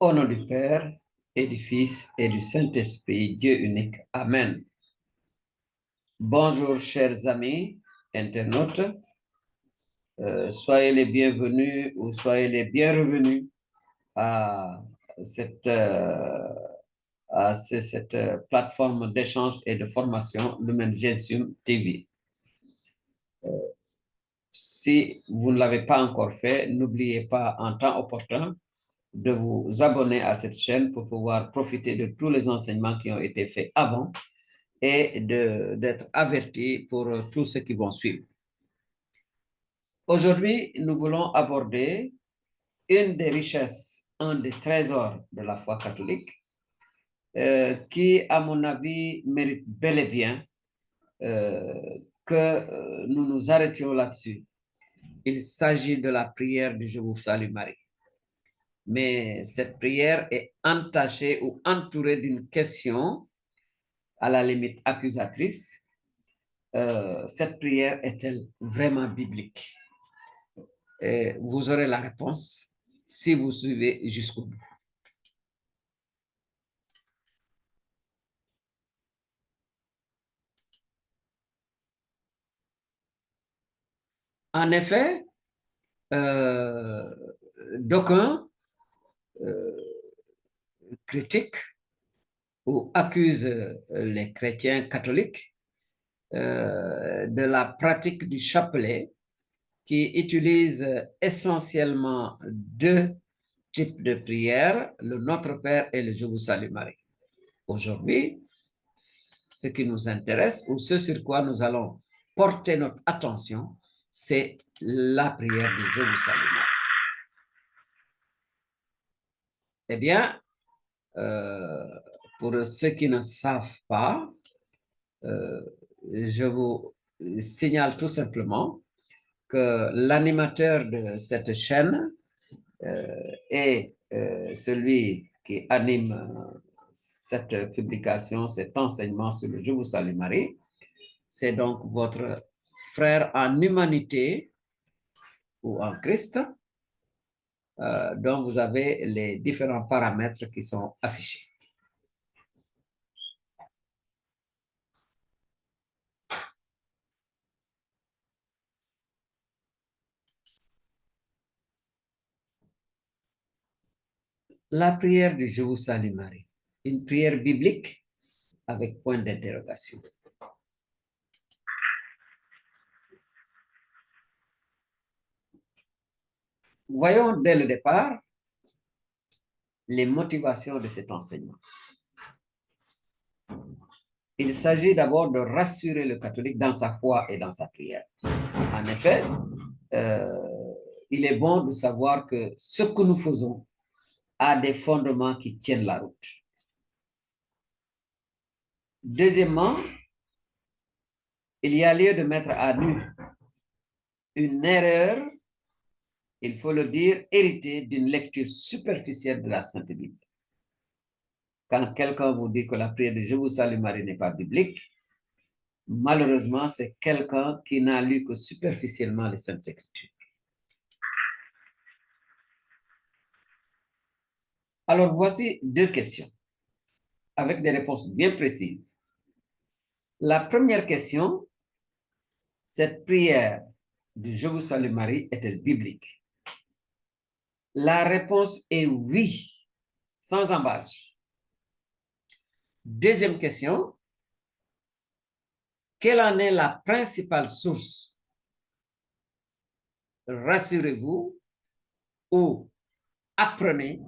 Au nom du Père et du Fils et du Saint-Esprit, Dieu unique. Amen. Bonjour, chers amis internautes. Soyez les bienvenus ou soyez les bien revenus à cette, cette plateforme d'échange et de formation Lumen Gentium TV. Si vous ne l'avez pas encore fait, n'oubliez pas en temps opportun de vous abonner à cette chaîne pour pouvoir profiter de tous les enseignements qui ont été faits avant et d'être averti pour tous ceux qui vont suivre. Aujourd'hui, nous voulons aborder une des richesses, un des trésors de la foi catholique, qui, à mon avis, mérite bel et bien que nous nous arrêtions là-dessus. Il s'agit de la prière du Je vous salue Marie. Mais cette prière est entachée ou entourée d'une question, à la limite accusatrice. Cette prière est-elle vraiment biblique? Et vous aurez la réponse si vous suivez jusqu'au bout. En effet, d'aucuns critiquent ou accusent les chrétiens catholiques de la pratique du chapelet qui utilise essentiellement deux types de prières, le Notre Père et le Je vous salue Marie. Aujourd'hui, ce qui nous intéresse ou ce sur quoi nous allons porter notre attention, c'est la prière du Je vous salue Marie. Eh bien, pour ceux qui ne savent pas, je vous signale tout simplement que l'animateur de cette chaîne est celui qui anime cette publication, cet enseignement sur le Je vous salue Marie. C'est donc votre frère en humanité ou en Christ, dont vous avez les différents paramètres qui sont affichés. La prière du Je vous salue Marie, une prière biblique avec point d'interrogation. Voyons dès le départ les motivations de cet enseignement. Il s'agit d'abord de rassurer le catholique dans sa foi et dans sa prière. En effet, il est bon de savoir que ce que nous faisons a des fondements qui tiennent la route. Deuxièmement, il y a lieu de mettre à nu une erreur, il faut le dire, héritée d'une lecture superficielle de la Sainte Bible. Quand quelqu'un vous dit que la prière de Je vous salue Marie n'est pas biblique, malheureusement, c'est quelqu'un qui n'a lu que superficiellement les Saintes Écritures. Alors, voici deux questions avec des réponses bien précises. La première question, cette prière du Je vous salue Marie est-elle biblique? La réponse est oui, sans embâche. Deuxième question, quelle en est la principale source? Rassurez-vous ou apprenez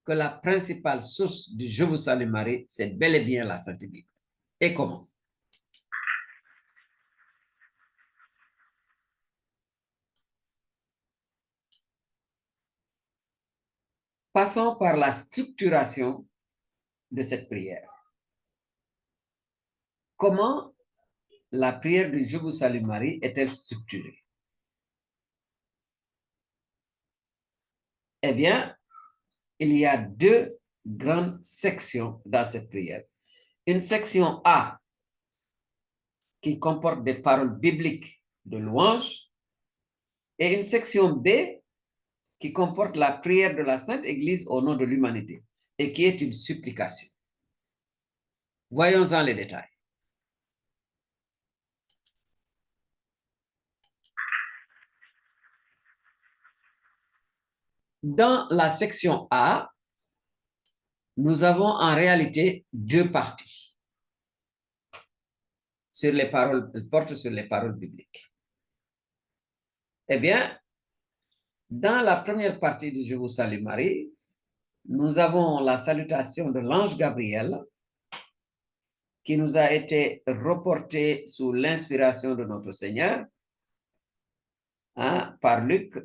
que la principale source du Je vous salue Marie, c'est bel et bien la Sainte Bible. Et comment? Passons par la structuration de cette prière. Comment la prière du Je vous salue Marie est-elle structurée? Eh bien, il y a deux grandes sections dans cette prière. Une section A qui comporte des paroles bibliques de louange et une section B qui comporte la prière de la Sainte Église au nom de l'humanité et qui est une supplication. Voyons-en les détails. Dans la section A, nous avons en réalité deux parties sur les paroles, portent sur les paroles bibliques. Eh bien, dans la première partie du Je vous salue Marie, nous avons la salutation de l'ange Gabriel qui nous a été reportée sous l'inspiration de notre Seigneur par Luc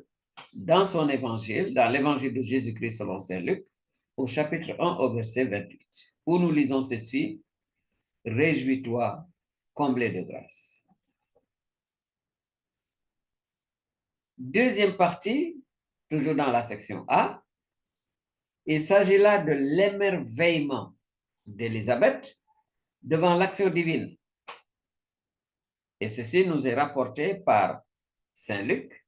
dans son évangile, dans l'évangile de Jésus-Christ selon saint Luc, au chapitre 1 au verset 28, où nous lisons ceci: « Réjouis-toi, comblé de grâce. » Deuxième partie, toujours dans la section A, il s'agit là de l'émerveillement d'Élisabeth devant l'action divine. Et ceci nous est rapporté par saint Luc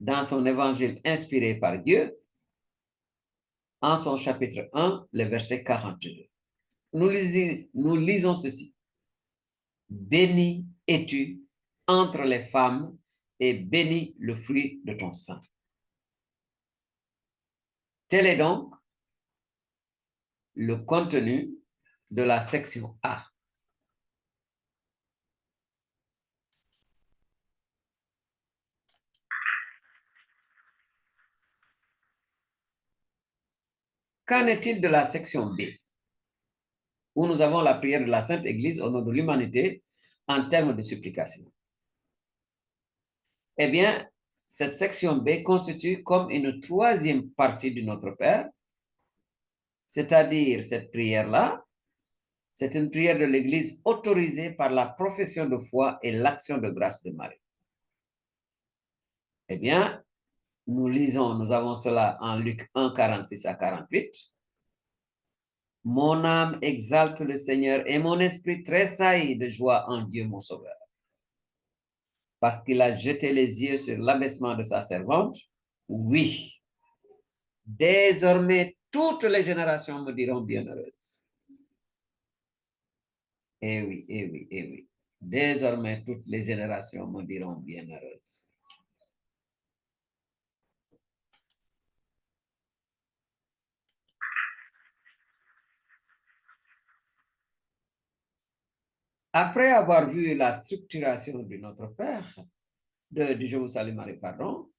dans son évangile inspiré par Dieu, en son chapitre 1, le verset 42. Nous lisons ceci: « Béni es-tu entre les femmes, et béni le fruit de ton sein. » Tel est donc le contenu de la section A. Qu'en est-il de la section B, où nous avons la prière de la Sainte Église au nom de l'humanité en termes de supplication? Eh bien, cette section B constitue comme une troisième partie de Notre Père, c'est-à-dire cette prière-là, c'est une prière de l'Église autorisée par la profession de foi et l'action de grâce de Marie. Eh bien, nous avons cela en Luc 1, 46 à 48. « Mon âme exalte le Seigneur et mon esprit tressaillit de joie en Dieu mon Sauveur, parce qu'il a jeté les yeux sur l'abaissement de sa servante. Oui, désormais toutes les générations me diront bienheureuse. » Eh oui, eh oui, eh oui. Désormais toutes les générations me diront bienheureuse. Après avoir vu la structuration de Notre Père, du Je vous salue Marie, pardon,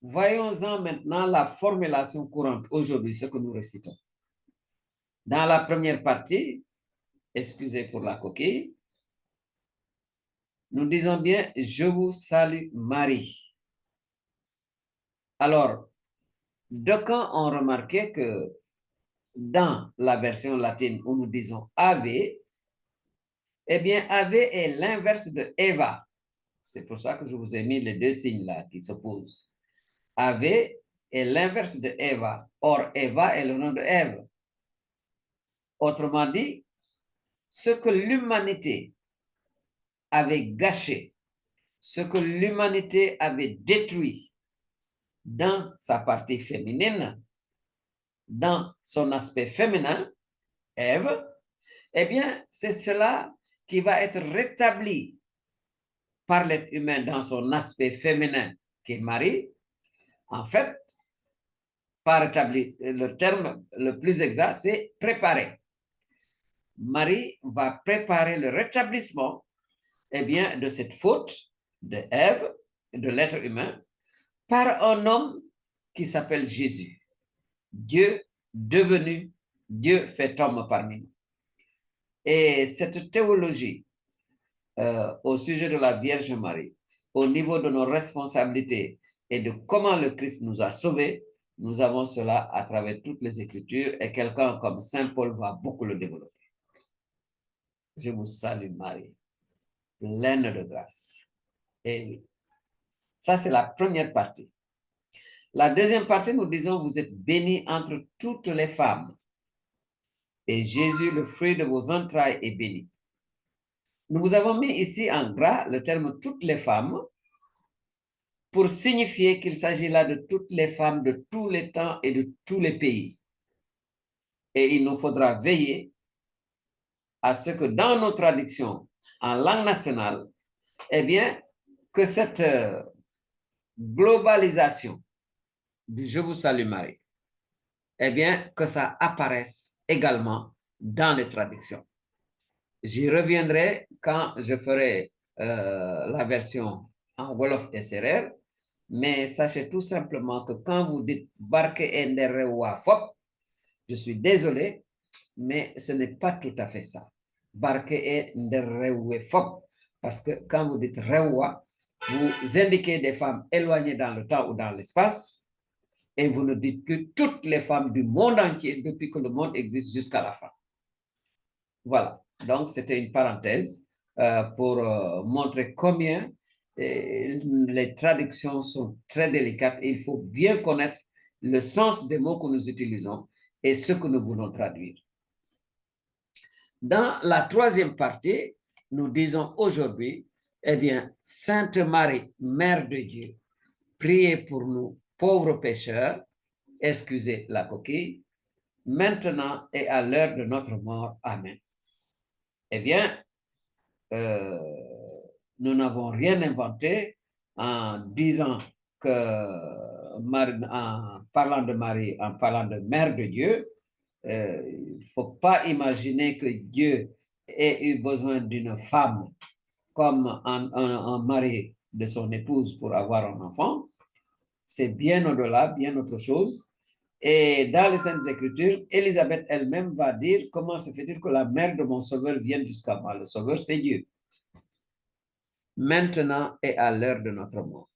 voyons-en maintenant la formulation courante aujourd'hui, ce que nous récitons. Dans la première partie, excusez pour la coquille, nous disons bien « Je vous salue Marie ». Alors, d'aucuns ont remarqué que dans la version latine où nous disons « Ave », eh bien, Ave est l'inverse de Eva. C'est pour ça que je vous ai mis les deux signes là qui s'opposent. Ave est l'inverse de Eva. Or, Eva est le nom de Ève. Autrement dit, ce que l'humanité avait gâché, ce que l'humanité avait détruit dans sa partie féminine, dans son aspect féminin, Ève, eh bien, c'est cela qui va être rétabli par l'être humain dans son aspect féminin, qui est Marie. En fait, pas rétabli, le terme le plus exact, c'est préparer. Marie va préparer le rétablissement, eh bien, de cette faute de Ève, de l'être humain, par un homme qui s'appelle Jésus. Dieu devenu, Dieu fait homme parmi nous. Et cette théologie au sujet de la Vierge Marie, au niveau de nos responsabilités et de comment le Christ nous a sauvés, nous avons cela à travers toutes les Écritures et quelqu'un comme Saint Paul va beaucoup le développer. Je vous salue Marie, pleine de grâce. Et oui, ça c'est la première partie. La deuxième partie, nous disons, vous êtes bénie entre toutes les femmes. Et Jésus, le fruit de vos entrailles, est béni. Nous vous avons mis ici en gras le terme toutes les femmes, pour signifier qu'il s'agit là de toutes les femmes de tous les temps et de tous les pays. Et il nous faudra veiller à ce que dans nos traductions en langue nationale, eh bien, que cette globalisation du Je vous salue Marie, eh bien, que ça apparaisse également dans les traductions. J'y reviendrai quand je ferai la version en Wolof et Serer, mais sachez tout simplement que quand vous dites Barke Enderewa Fop, je suis désolé, mais ce n'est pas tout à fait ça. Barke Enderewe Fop, parce que quand vous dites Rewa, vous indiquez des femmes éloignées dans le temps ou dans l'espace, et vous ne dites que toutes les femmes du monde entier depuis que le monde existe jusqu'à la fin. Voilà, donc c'était une parenthèse pour montrer combien les traductions sont très délicates et il faut bien connaître le sens des mots que nous utilisons et ce que nous voulons traduire. Dans la troisième partie, nous disons aujourd'hui, eh bien, Sainte Marie, Mère de Dieu, priez pour nous, pauvres pécheurs, excusez la coquille, maintenant et à l'heure de notre mort. Amen. Eh bien, nous n'avons rien inventé en disant que, en parlant de Marie, en parlant de Mère de Dieu, il ne faut pas imaginer que Dieu ait eu besoin d'une femme comme un mari de son épouse pour avoir un enfant. C'est bien au-delà, bien autre chose. Et dans les Saintes Écritures, Élisabeth elle-même va dire comment se fait-il que la mère de mon sauveur vienne jusqu'à moi. Le sauveur, c'est Dieu. Maintenant et à l'heure de notre mort.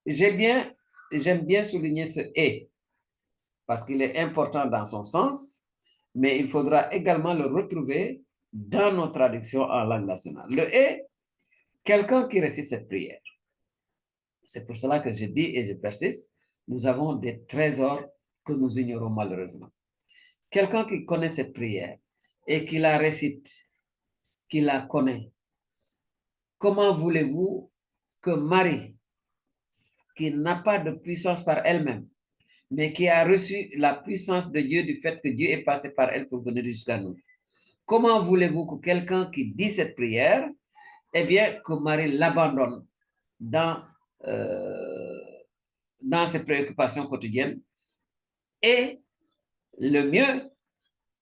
J'aime bien souligner ce « et » parce qu'il est important dans son sens, mais il faudra également le retrouver dans nos traductions en langue nationale. Le « et », quelqu'un qui récite cette prière. C'est pour cela que je dis et je persiste, nous avons des trésors que nous ignorons malheureusement. Quelqu'un qui connaît cette prière et qui la récite, qui la connaît, comment voulez-vous que Marie, qui n'a pas de puissance par elle-même, mais qui a reçu la puissance de Dieu du fait que Dieu est passé par elle pour venir jusqu'à nous, comment voulez-vous que quelqu'un qui dit cette prière, eh bien, que Marie l'abandonne dans ses préoccupations quotidiennes? Et le mieux,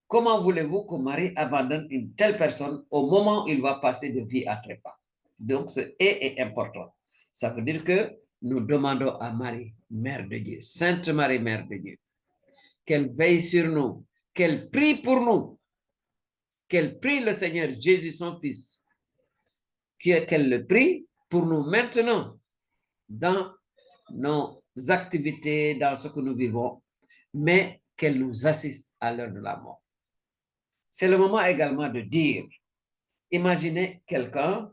comment voulez-vous que Marie abandonne une telle personne au moment où il va passer de vie à trépas? Donc, ce « et » est important. Ça veut dire que nous demandons à Marie, Mère de Dieu, Sainte Marie, Mère de Dieu, qu'elle veille sur nous, qu'elle prie pour nous, qu'elle prie le Seigneur Jésus, son Fils, qu'elle le prie pour nous maintenant dans nos activités, dans ce que nous vivons, mais qu'elle nous assiste à l'heure de la mort. C'est le moment également de dire, imaginez quelqu'un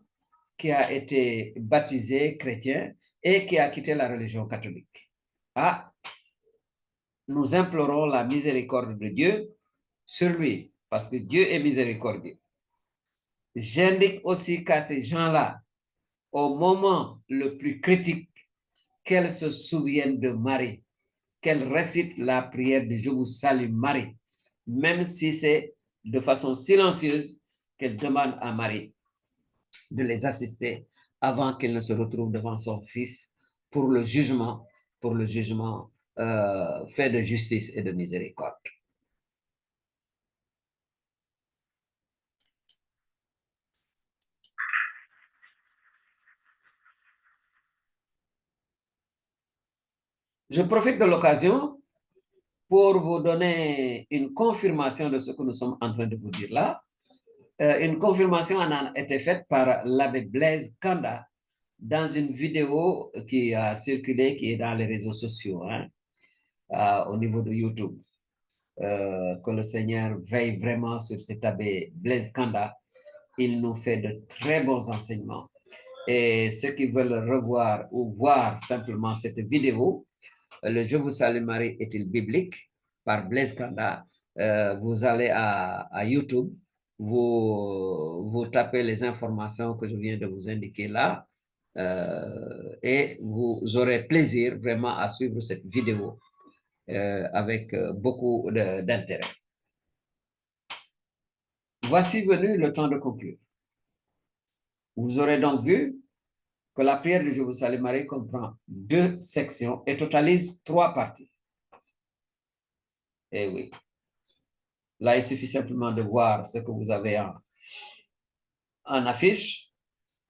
qui a été baptisé chrétien et qui a quitté la religion catholique. Ah, nous implorons la miséricorde de Dieu sur lui, parce que Dieu est miséricordieux. J'indique aussi qu'à ces gens-là, au moment le plus critique, qu'elles se souviennent de Marie, qu'elles récitent la prière de « Je vous salue Marie », même si c'est de façon silencieuse qu'elles demandent à Marie de les assister avant qu'elle ne se retrouve devant son Fils pour le jugement fait de justice et de miséricorde. Je profite de l'occasion pour vous donner une confirmation de ce que nous sommes en train de vous dire là. Une confirmation a été faite par l'abbé Blaise Kanda dans une vidéo qui a circulé, qui est dans les réseaux sociaux, au niveau de YouTube. Que le Seigneur veille vraiment sur cet abbé Blaise Kanda. Il nous fait de très bons enseignements. Et ceux qui veulent revoir ou voir simplement cette vidéo, le Je vous salue Marie est-il biblique par Blaise Kanda, vous allez à YouTube, vous tapez les informations que je viens de vous indiquer là, et vous aurez plaisir vraiment à suivre cette vidéo avec beaucoup d'intérêt. Voici venu le temps de conclure. Vous aurez donc vu que la prière de Je vous salue Marie comprend 2 sections et totalise 3 parties. Eh oui. Là, il suffit simplement de voir ce que vous avez en affiche.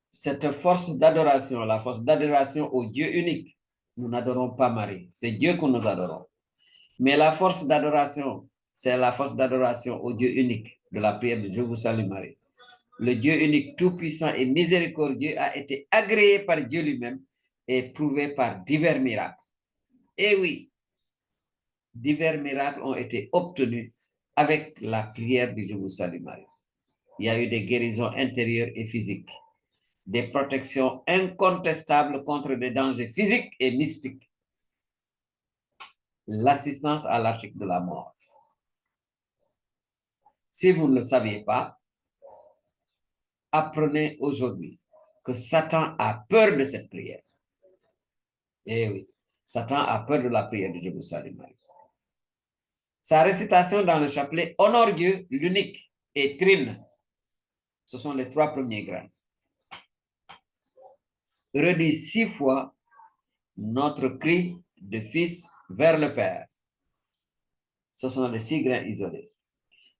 Cette force d'adoration, la force d'adoration au Dieu unique. Nous n'adorons pas Marie, c'est Dieu que nous adorons. Mais la force d'adoration, c'est la force d'adoration au Dieu unique de la prière de Je vous salue Marie. Le Dieu unique, tout-puissant et miséricordieux a été agréé par Dieu lui-même et prouvé par divers miracles. Et oui, divers miracles ont été obtenus avec la prière de Je vous salue Marie. Il y a eu des guérisons intérieures et physiques, des protections incontestables contre des dangers physiques et mystiques, l'assistance à l'article de la mort. Si vous ne le saviez pas, apprenez aujourd'hui que Satan a peur de cette prière. Eh oui, Satan a peur de la prière de Je vous salue Marie. Sa récitation dans le chapelet honore Dieu, l'unique, et trine. Ce sont les 3 premiers grains. Redit 6 fois notre cri de fils vers le Père. Ce sont les 6 grains isolés.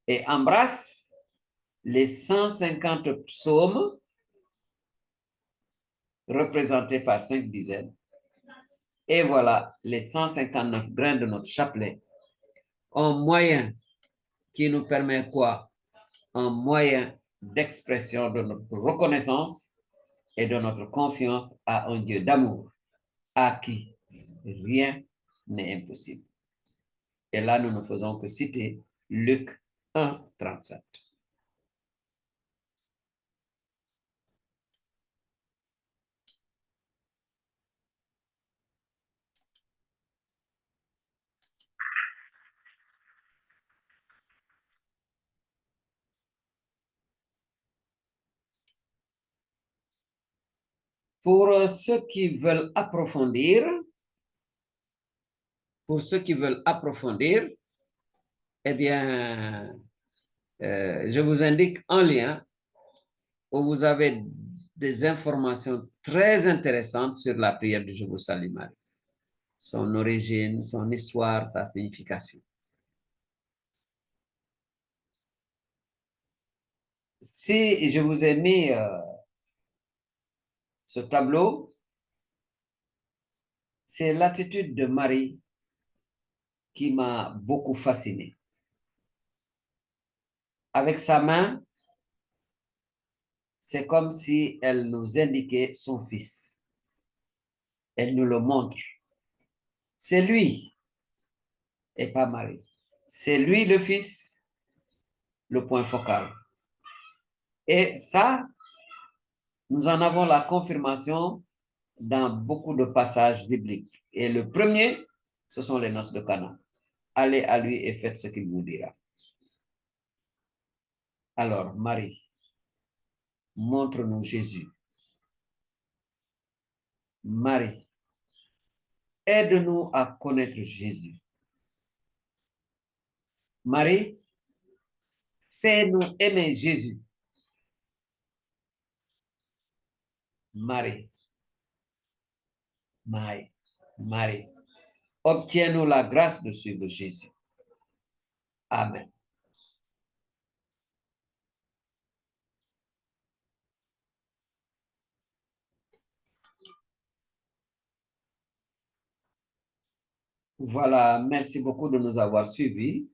Et embrasse les 150 psaumes représentés par 5 dizaines. Et voilà les 159 grains de notre chapelet. Un moyen qui nous permet quoi? Un moyen d'expression de notre reconnaissance et de notre confiance à un Dieu d'amour, à qui rien n'est impossible. Et là, nous ne faisons que citer Luc 1, 37. Pour ceux qui veulent approfondir, eh bien, je vous indique un lien où vous avez des informations très intéressantes sur la prière de Je vous salue Marie, son origine, son histoire, sa signification. Si je vous ai mis ce tableau, c'est l'attitude de Marie qui m'a beaucoup fasciné. Avec sa main, c'est comme si elle nous indiquait son fils. Elle nous le montre. C'est lui et pas Marie. C'est lui le fils, le point focal. Et ça, nous en avons la confirmation dans beaucoup de passages bibliques. Et le premier, ce sont les noces de Cana. Allez à lui et faites ce qu'il vous dira. Alors, Marie, montre-nous Jésus. Marie, aide-nous à connaître Jésus. Marie, fais-nous aimer Jésus. Marie, Marie, obtiens-nous la grâce de suivre Jésus. Amen. Voilà, merci beaucoup de nous avoir suivis.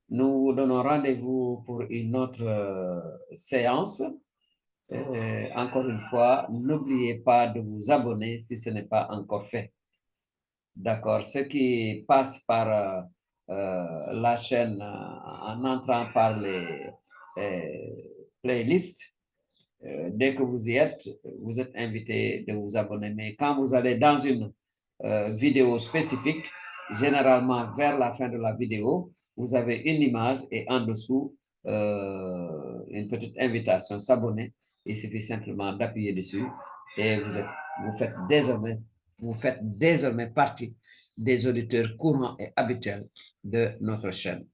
Nous vous donnons rendez-vous pour une autre séance. Encore une fois, n'oubliez pas de vous abonner si ce n'est pas encore fait. D'accord. Ceux qui passent par la chaîne en entrant par les playlists, dès que vous y êtes, vous êtes invité de vous abonner. Mais quand vous allez dans une vidéo spécifique, généralement vers la fin de la vidéo, vous avez une image et en dessous, une petite invitation, s'abonner. Il suffit simplement d'appuyer dessus et vous êtes vous faites désormais partie des auditeurs courants et habituels de notre chaîne,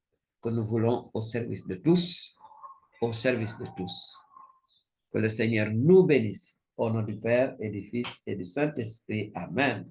que nous voulons au service de tous, au service de tous. Que le Seigneur nous bénisse. Au nom du Père et du Fils et du Saint-Esprit. Amen.